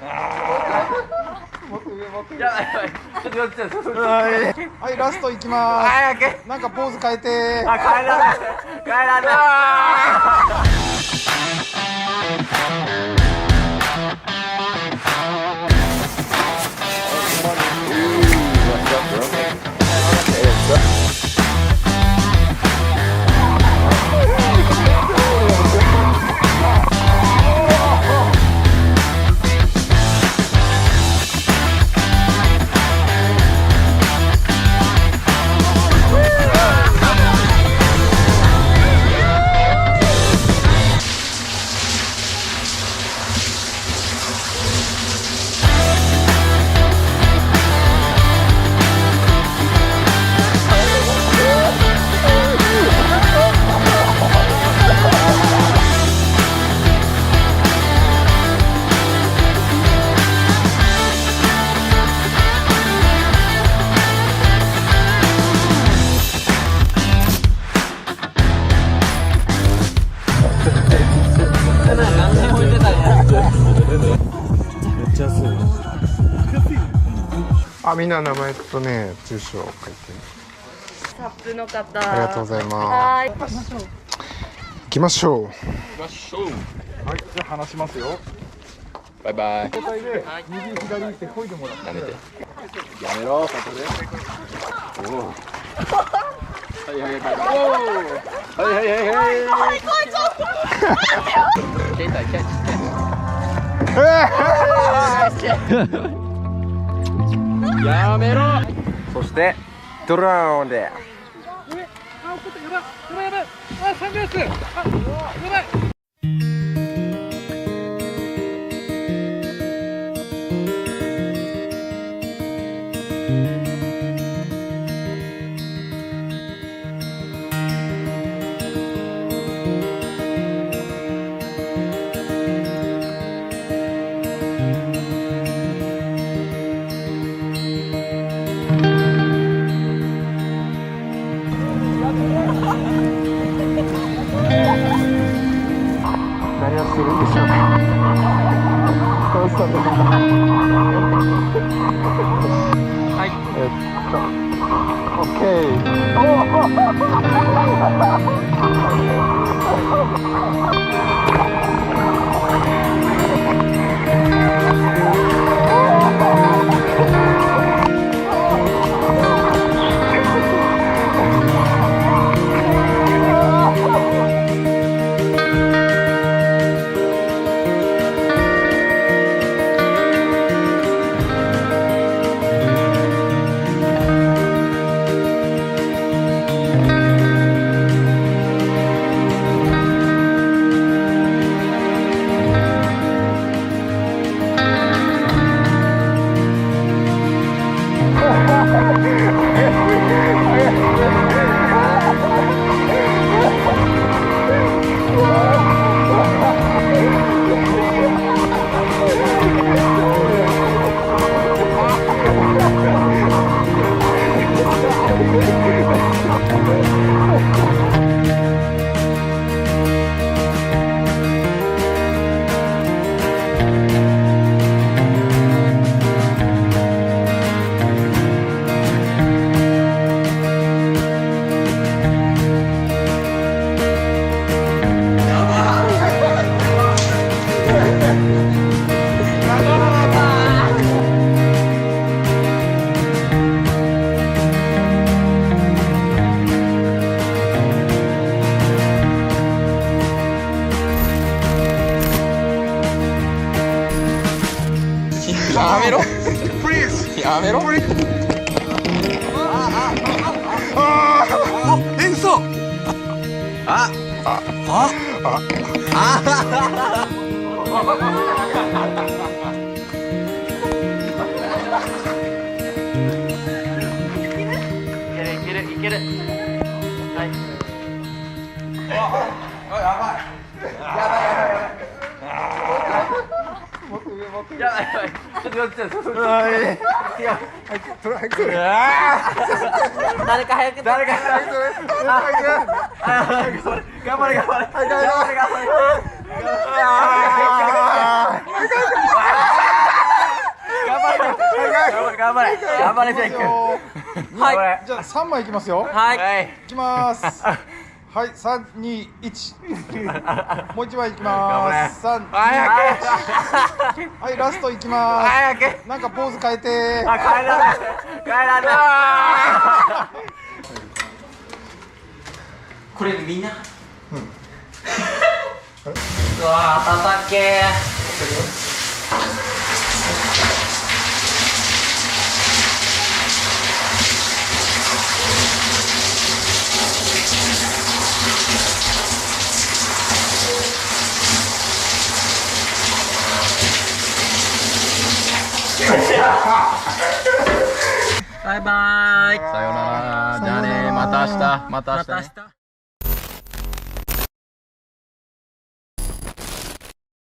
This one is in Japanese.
はい、ラストいきまーす。なんかポーズ変えて。あ、変えらない。変えらない。あ、みんな名前とね、住所を書いて。サップの方。ありがとうございます。行きましょう。はい、じゃあ話しますよ。バイバイ。交代で右左って漕いでもらって。やめて。やめろ。後で。おお。はいはいはい。おお。はいはいはいはい。携帯キャッチ。やめろ。そしてドローンで。あ、怒った。やばいやばいやばい。あ、サングラス。あ、やばい。何をするんでしょうか。どうしたんですか。はい。オッケやめろ。やめろ。演奏。あ。いけるいける。はい。やばい。やばい。ちょっと寄っちゃう。誰か早く。頑張れ。頑張れ頑張れジェイク。はい、じゃあ3枚いきますよ。はいいきます。はい、3、2、1。もう1枚いきます。3、はい、ラストいきます。なんかポーズ変えて。変えられないこれみんな、うわー叩けバイバーイ。さようなら。じゃあね、また明日。